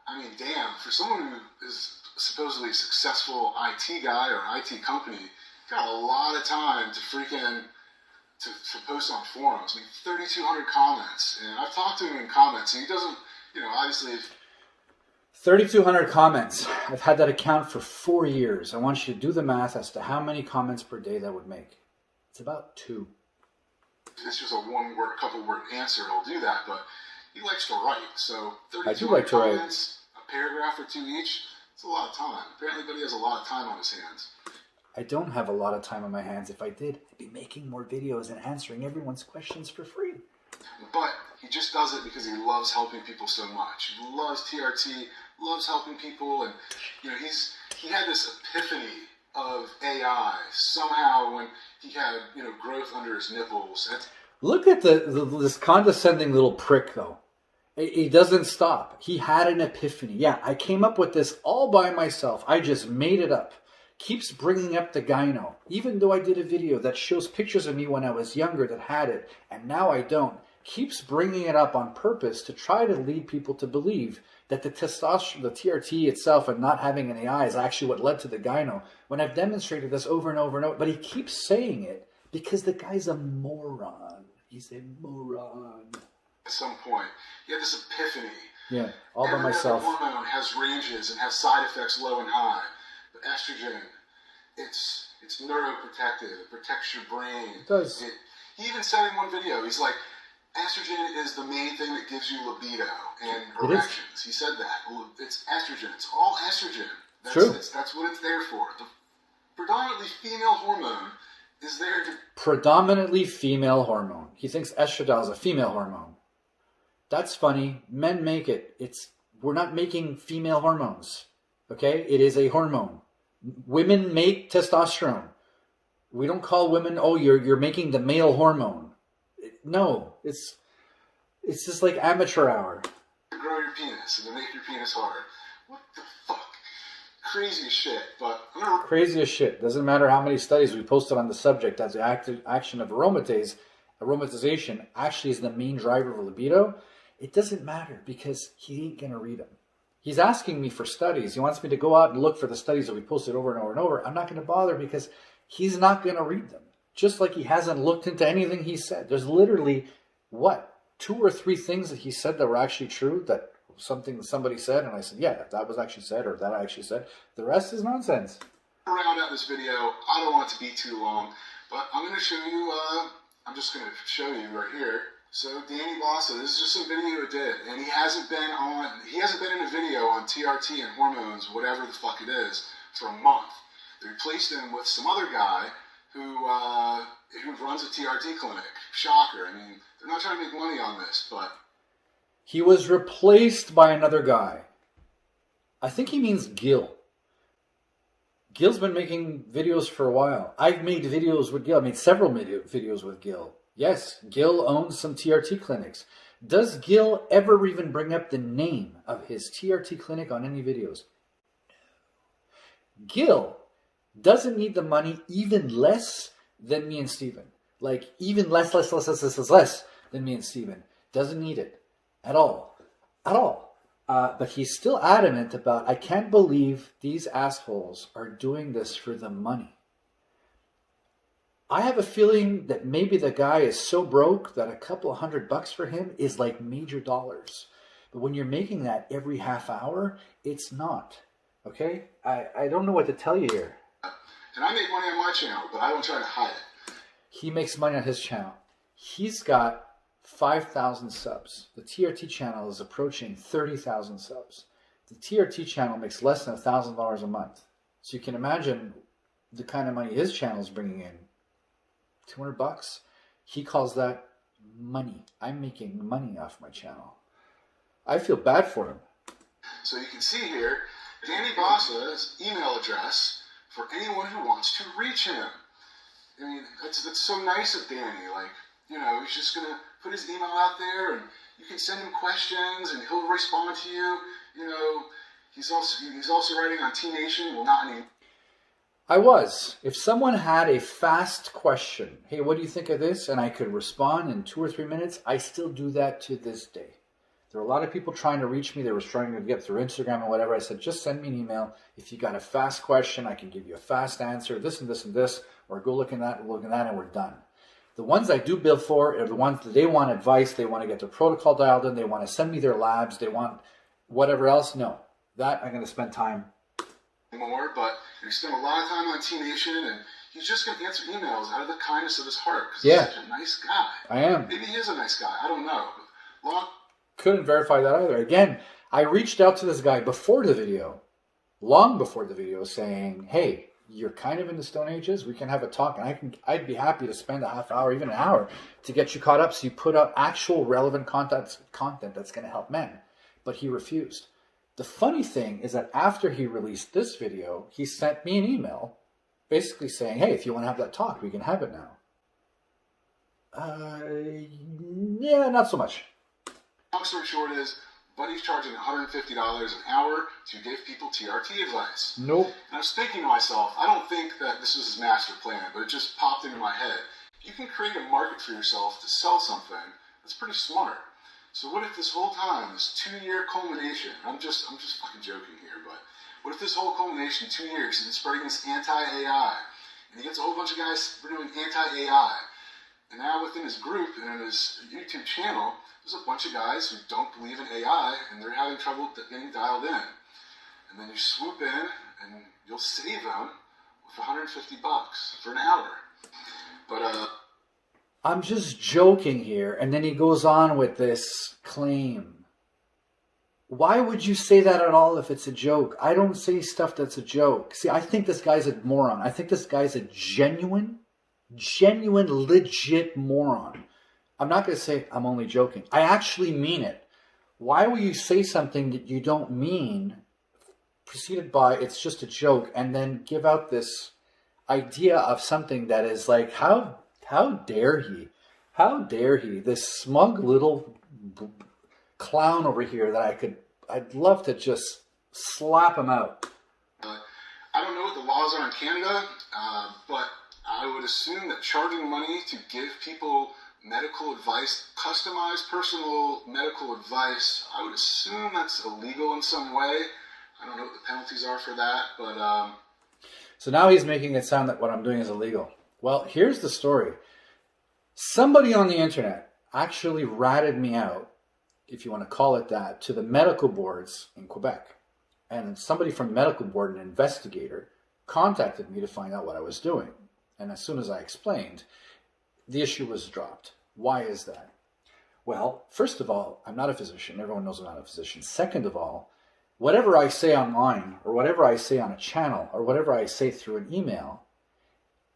S1: I mean, damn, for someone who is supposedly a successful IT guy or IT company, got a lot of time to freaking to post on forums. I mean, 3,200 comments. And I've talked to him in comments, and he doesn't, you know, obviously...
S2: 3,200 comments. I've had that account for 4 years. I want you to do the math as to how many comments per day that would make. It's about 2.
S1: It's just a one-word, couple-word answer. He'll do that, but he likes to write. So 3,200
S2: like to
S1: comments, a paragraph or 2 each. It's a lot of time. Apparently, everybody has a lot of time on his hands.
S2: I don't have a lot of time on my hands. If I did, I'd be making more videos and answering everyone's questions for free.
S1: But he just does it because he loves helping people so much. He loves TRT, loves helping people, and you know he had this epiphany of AI somehow when he had growth under his nipples.
S2: Look at this condescending little prick though. He doesn't stop. He had an epiphany. Yeah, I came up with this all by myself. I just made it up. Keeps bringing up the gyno, even though I did a video that shows pictures of me when I was younger that had it, and now I don't. Keeps bringing it up on purpose to try to lead people to believe that the testosterone, the TRT itself, and not having an AI is actually what led to the gyno, when I've demonstrated this over and over and over. But he keeps saying it because the guy's a moron. He's a moron.
S1: At some point, he had this epiphany.
S2: Yeah, all by myself.
S1: Hormone has ranges and has side effects low and high. But estrogen, it's neuroprotective. It protects your brain.
S2: It does.
S1: He even said in one video, he's like, estrogen is the main thing that gives you libido and erections. He said that. It's estrogen. It's all estrogen. That's what it's there for. The predominantly female hormone is there to...
S2: Predominantly female hormone. He thinks estradiol is a female hormone. That's funny. Men make it. We're not making female hormones. Okay? It is a hormone. Women make testosterone. We don't call women, oh, you're making the male hormone. No, it's just like amateur hour.
S1: To grow your penis and to make your penis harder. What the fuck? Crazy as shit, but...
S2: Crazy as shit. Doesn't matter how many studies we posted on the subject that the action of aromatization actually is the main driver of libido. It doesn't matter because he ain't going to read them. He's asking me for studies. He wants me to go out and look for the studies that we posted over and over and over. I'm not going to bother because he's not going to read them. Just like he hasn't looked into anything he said. There's literally, what, 2 or 3 things that he said that were actually true, that something that somebody said, and I said, yeah, that was actually said, or that I actually said. The rest is nonsense.
S1: Round out this video, I don't want it to be too long, but I'm going to show you, I'm just going to show you right here. So Danny Bossa, this is just a video he did, and he hasn't been in a video on TRT and hormones, whatever the fuck it is, for a month. They replaced him with some other guy who runs a TRT clinic. Shocker. I mean, they're not trying to make money on this, but...
S2: He was replaced by another guy. I think he means Gil. Gil's been making videos for a while. I've made videos with Gil. I made several videos with Gil. Yes, Gil owns some TRT clinics. Does Gil ever even bring up the name of his TRT clinic on any videos? Gil doesn't need the money even less than me and Steven. Like, even less than me and Steven. Doesn't need it. At all. At all. But he's still adamant about, I can't believe these assholes are doing this for the money. I have a feeling that maybe the guy is so broke that a couple $100 for him is like major dollars. But when you're making that every half hour, it's not. Okay? I don't know what to tell you here.
S1: And I make money on my channel, but I don't try to hide it.
S2: He makes money on his channel. He's got 5,000 subs. The TRT channel is approaching 30,000 subs. The TRT channel makes less than $1,000 a month. So you can imagine the kind of money his channel is bringing in. $200. He calls that money. I'm making money off my channel. I feel bad for him.
S1: So you can see here, Danny Bossa's email address for anyone who wants to reach him. I mean, that's so nice of Danny. Like, you know, he's just going to put his email out there and you can send him questions and he'll respond to you. You know, he's also writing on T Nation. Well, not any.
S2: I was. If someone had a fast question, hey, what do you think of this? And I could respond in 2 or 3 minutes, I still do that to this day. There were a lot of people trying to reach me. They were trying to get through Instagram or whatever. I said, just send me an email. If you got a fast question, I can give you a fast answer, this and this and this, or go look at that, and we're done. The ones I do bill for are the ones that they want advice, they want to get their protocol dialed in, they want to send me their labs, they want whatever else. No, that I'm going to spend time.
S1: More, but he spent a lot of time on T Nation, and he's just going to answer emails out of the kindness of his heart.
S2: Yeah.
S1: He's such a nice guy.
S2: I am.
S1: Maybe he is a nice guy. I don't know.
S2: Couldn't verify that either. Again, I reached out to this guy before the video, long before the video, saying, hey, you're kind of in the Stone Ages. We can have a talk, and I'd be happy to spend a half hour, even an hour, to get you caught up so you put out actual relevant content that's going to help men. But he refused. The funny thing is that after he released this video, he sent me an email basically saying, hey, if you want to have that talk, we can have it now. Yeah, not so much.
S1: Long story short is, Buddy's charging $150 an hour to give people TRT advice.
S2: Nope.
S1: And I was thinking to myself, I don't think that this was his master plan, but it just popped into my head. You can create a market for yourself to sell something that's pretty smart. So what if this whole time, this 2-year culmination, I'm just fucking joking here, but what if this whole culmination, 2 years, he's spreading this anti-AI, and he gets a whole bunch of guys doing anti-AI, and now within his group and in his YouTube channel, there's a bunch of guys who don't believe in AI, and they're having trouble getting dialed in. And then you swoop in, and you'll save them with $150 for an hour. But,
S2: I'm just joking here. And then he goes on with this claim. Why would you say that at all if it's a joke? I don't say stuff that's a joke. See, I think this guy's a moron. I think this guy's a genuine, legit moron. I'm not going to say I'm only joking. I actually mean it. Why will you say something that you don't mean, preceded by it's just a joke, and then give out this idea of something that is like, how dare he? How dare he? This smug little clown over here that I'd love to just slap him out.
S1: I don't know what the laws are in Canada, but I would assume that charging money to give people medical advice, customized personal medical advice, I would assume that's illegal in some way. I don't know what the penalties are for that, but...
S2: So now he's making it sound that what I'm doing is illegal. Well, here's the story. Somebody on the internet actually ratted me out, if you want to call it that, to the medical boards in Quebec. And somebody from the medical board, an investigator, contacted me to find out what I was doing. And as soon as I explained, the issue was dropped. Why is that? Well, first of all, I'm not a physician. Everyone knows I'm not a physician. Second of all, whatever I say online, or whatever I say on a channel, or whatever I say through an email,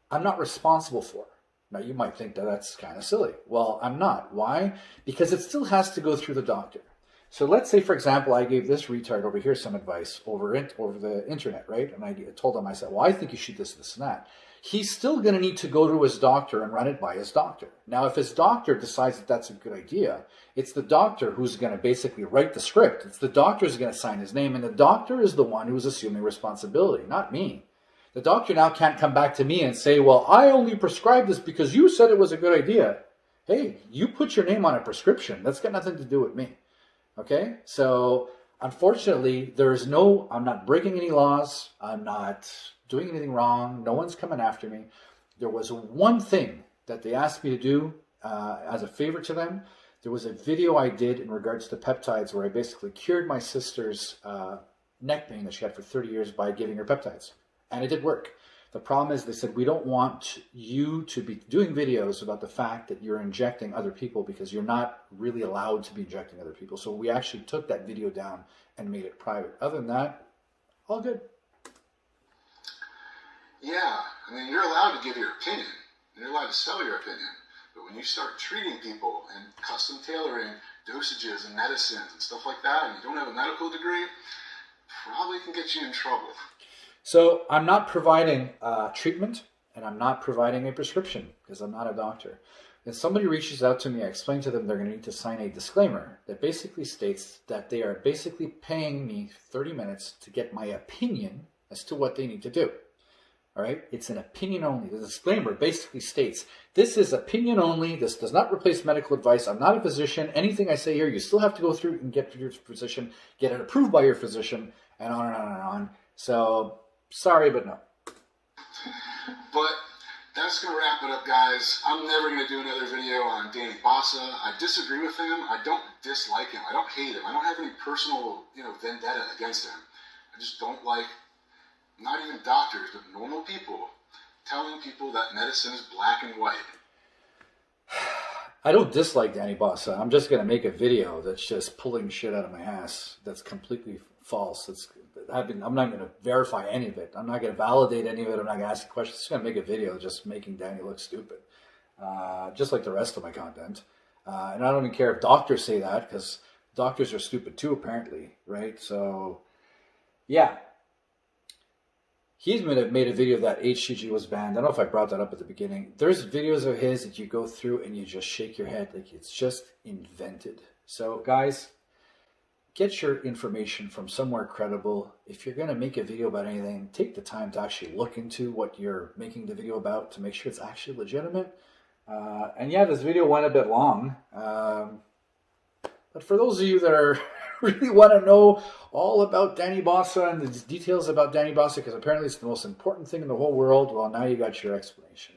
S2: I'm not responsible for. Now, you might think that that's kind of silly. Well, I'm not. Why? Because it still has to go through the doctor. So let's say, for example, I gave this retard over here some advice over the internet, right? And I told him, I said, well, I think you should this, and that. He's still going to need to go to his doctor and run it by his doctor. Now, if his doctor decides that that's a good idea, it's the doctor who's going to basically write the script. It's the doctor who's going to sign his name, and the doctor is the one who's assuming responsibility, not me. The doctor now can't come back to me and say, well, I only prescribed this because you said it was a good idea. Hey, you put your name on a prescription. That's got nothing to do with me. Okay? So, unfortunately, I'm not breaking any laws. I'm not doing anything wrong. No one's coming after me. There was one thing that they asked me to do as a favor to them. There was a video I did in regards to peptides where I basically cured my sister's neck pain that she had for 30 years by giving her peptides. And it did work. The problem is they said, we don't want you to be doing videos about the fact that you're injecting other people because you're not really allowed to be injecting other people. So we actually took that video down and made it private. Other than that, all good.
S1: Yeah, I mean, you're allowed to give your opinion. You're allowed to sell your opinion. But when you start treating people and custom tailoring dosages and medicines and stuff like that, and you don't have a medical degree, probably can get you in trouble.
S2: So I'm not providing treatment, and I'm not providing a prescription because I'm not a doctor. If somebody reaches out to me, I explain to them they're going to need to sign a disclaimer that basically states that they are basically paying me 30 minutes to get my opinion as to what they need to do. All right? It's an opinion only. The disclaimer basically states, this is opinion only. This does not replace medical advice. I'm not a physician. Anything I say here, you still have to go through and get your physician, get it approved by your physician, and on and on and on. So, sorry, but no.
S1: But that's going to wrap it up, guys. I'm never going to do another video on Danny Bossa. I disagree with him. I don't dislike him. I don't hate him. I don't have any personal, vendetta against him. I just don't like, not even doctors, but normal people, telling people that medicine is black and white.
S2: I don't dislike Danny Bossa. I'm just going to make a video that's just pulling shit out of my ass. That's completely false. I'm not going to verify any of it. I'm not going to validate any of it. I'm not going to ask questions. I'm just going to make a video just making Danny look stupid. Just like the rest of my content. And I don't even care if doctors say that, because doctors are stupid too, apparently. Right? So, yeah. He's made a video that HCG was banned. I don't know if I brought that up at the beginning. There's videos of his that you go through and you just shake your head like it's just invented. So, guys, get your information from somewhere credible. If you're going to make a video about anything, take the time to actually look into what you're making the video about to make sure it's actually legitimate. And yeah, this video went a bit long. But for those of you that really want to know all about Danny Bossa and the details about Danny Bossa, because apparently it's the most important thing in the whole world, well, now you got your explanation.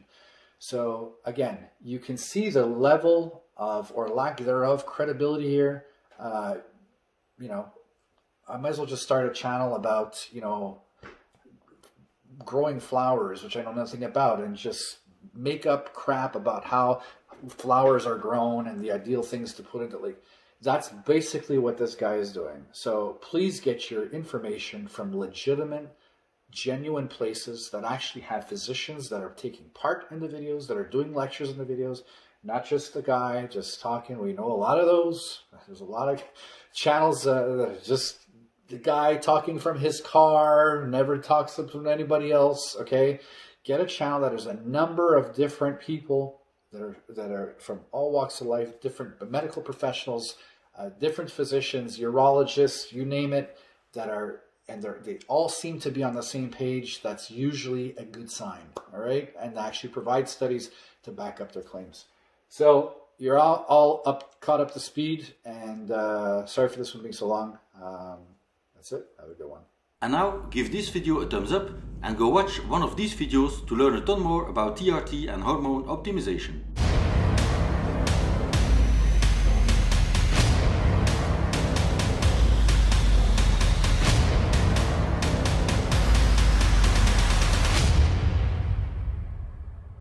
S2: So again, you can see the level of, or lack thereof, credibility here. I might as well just start a channel about, growing flowers, which I know nothing about, and just make up crap about how flowers are grown and the ideal things to put into, that's basically what this guy is doing. So please get your information from legitimate, genuine places that actually have physicians that are taking part in the videos, that are doing lectures in the videos, not just the guy just talking. We know a lot of those. There's a lot of channels that are just the guy talking from his car, never talks to anybody else, okay? Get a channel that there's a number of different people that are from all walks of life, different medical professionals, different physicians, urologists, you name it, they all seem to be on the same page. That's usually a good sign, all right? And they actually provide studies to back up their claims. So you're all caught up to speed, and sorry for this one being so long. That's it. Have a good one.
S5: And now give this video a thumbs up and go watch one of these videos to learn a ton more about TRT and hormone optimization.